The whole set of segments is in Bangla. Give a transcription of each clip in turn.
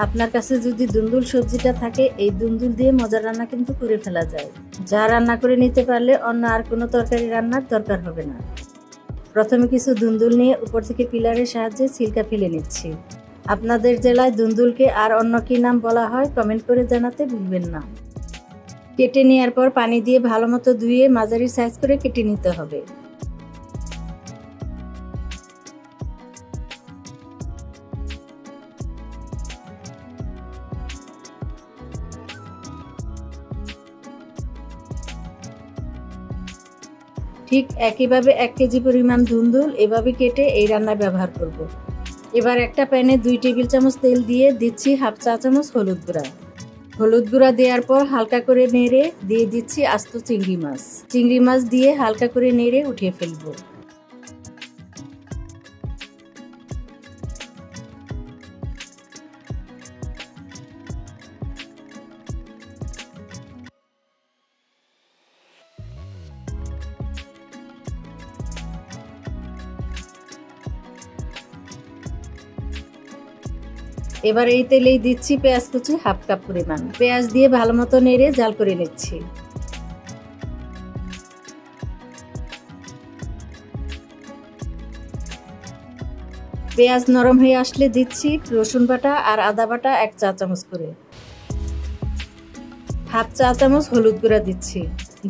আপনার কাছে যদি দুন্দুল সবজিটা থাকে, এই দুন্দুল দিয়ে মজার রান্না কিন্তু করে ফেলা যায়, যা রান্না করে নিতে পারলে অন্য আর কোনো তরকারি রান্নার দরকার হবে না। প্রথমে কিছু দুন্দুল নিয়ে উপর থেকে পিলারের সাহায্যে ছিলকা ফেলে নিচ্ছি। আপনাদের জেলায় দুন্দুলকে আর অন্য কি নাম বলা হয় কমেন্ট করে জানাতে ভুলবেন না। কেটে নেওয়ার পর পানি দিয়ে ভালো মতো ধুয়ে মাঝারি সাইজ করে কেটে নিতে হবে। ঠিক একইভাবে 1 কেজি পরিমাণ ধুন্দুল এভাবে কেটে এই রান্নায় ব্যবহার করব। এবার একটা প্যানে 2 টেবিল চামচ তেল দিয়ে দিচ্ছি হাফ চা চামচ হলুদ গুঁড়া। হলুদ গুঁড়া দেওয়ার পর হালকা করে নেড়ে দিয়ে দিচ্ছি আস্ত চিংড়ি মাছ। চিংড়ি মাছ দিয়ে হালকা করে নেড়ে উঠিয়ে ফেলবো। এবার এই তেলেই দিচ্ছি পেঁয়াজ কুচি হাফ কাপ পরিমাণ। পেঁয়াজ দিয়ে ভালো মতো নেড়ে জাল করে নিচ্ছি। পেঁয়াজ নরম হয়ে আসলে দিচ্ছি রসুন বাটা আর আদা বাটা 1 চা চামচ করে। হাফ চা চামচ হলুদ গুঁড়া দিচ্ছি,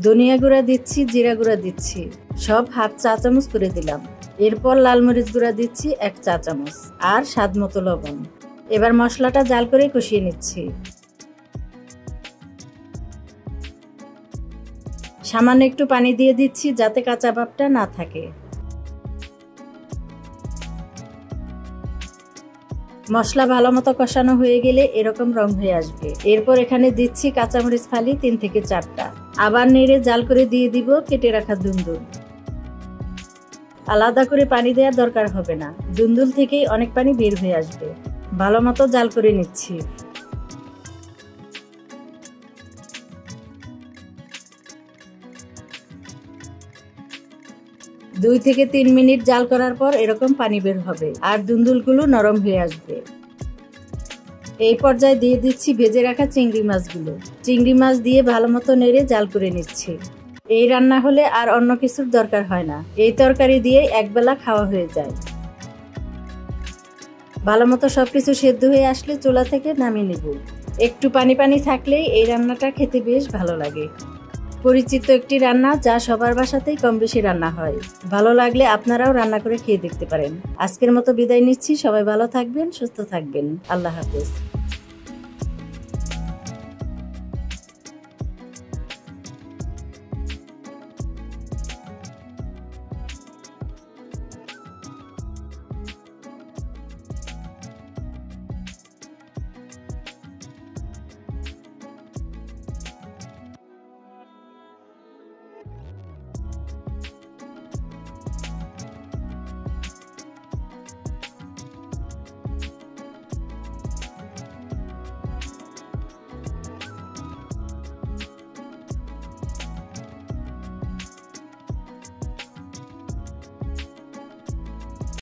ধনিয়া গুঁড়া দিচ্ছি, জিরা গুঁড়া দিচ্ছি, সব হাফ চা চামচ করে দিলাম। এরপর লাল মরিচ গুঁড়া দিচ্ছি 1 চা চামচ আর স্বাদ মতো লবণ। এবার মশলাটা জাল করে কষিয়ে নিচ্ছি। সামান্য একটু পানি দিয়ে দিচ্ছি যাতে কাঁচা ভাবটা না থাকে। মশলা ভালো মতো কষানো হয়ে গেলে এরকম রং হয়ে আসবে। এরপর এখানে দিচ্ছি কাঁচামরিচ ফালি 3 থেকে 4টা। আবার নেড়ে জাল করে দিয়ে দিব কেটে রাখা দুন্দুল। আলাদা করে পানি দেওয়ার দরকার হবে না, দুন্দুল থেকেই অনেক পানি বের হয়ে আসবে। ভালো মতো জাল করে নিচ্ছি। 2 থেকে 3 মিনিট জাল করার পর এরকম পানি বের হবে আর দুন্দুলগুলো নরম হয়ে আসবে। এই পর্যায়ে দিয়ে দিচ্ছি ভেজে রাখা চিংড়ি মাছগুলো। চিংড়ি মাছ দিয়ে ভালো মতো নেড়ে জাল করে নিচ্ছি। এই রান্না হলে আর অন্য কিছুর দরকার হয় না, এই তরকারি দিয়ে একবেলা খাওয়া হয়ে যায়। ভালো মতো সবকিছু সেদ্ধ হয়ে আসলে চুলা থেকে নামিয়ে নেব। একটু পানি পানি থাকলেই এই রান্নাটা খেতে বেশ ভালো লাগে। পরিচিত একটি রান্না যা সবার বাসাতেই কম বেশি রান্না হয়। ভালো লাগলে আপনারাও রান্না করে খেয়ে দেখতে পারেন। আজকের মতো বিদায় নিচ্ছি। সবাই ভালো থাকবেন, সুস্থ থাকবেন। আল্লাহ হাফেজ।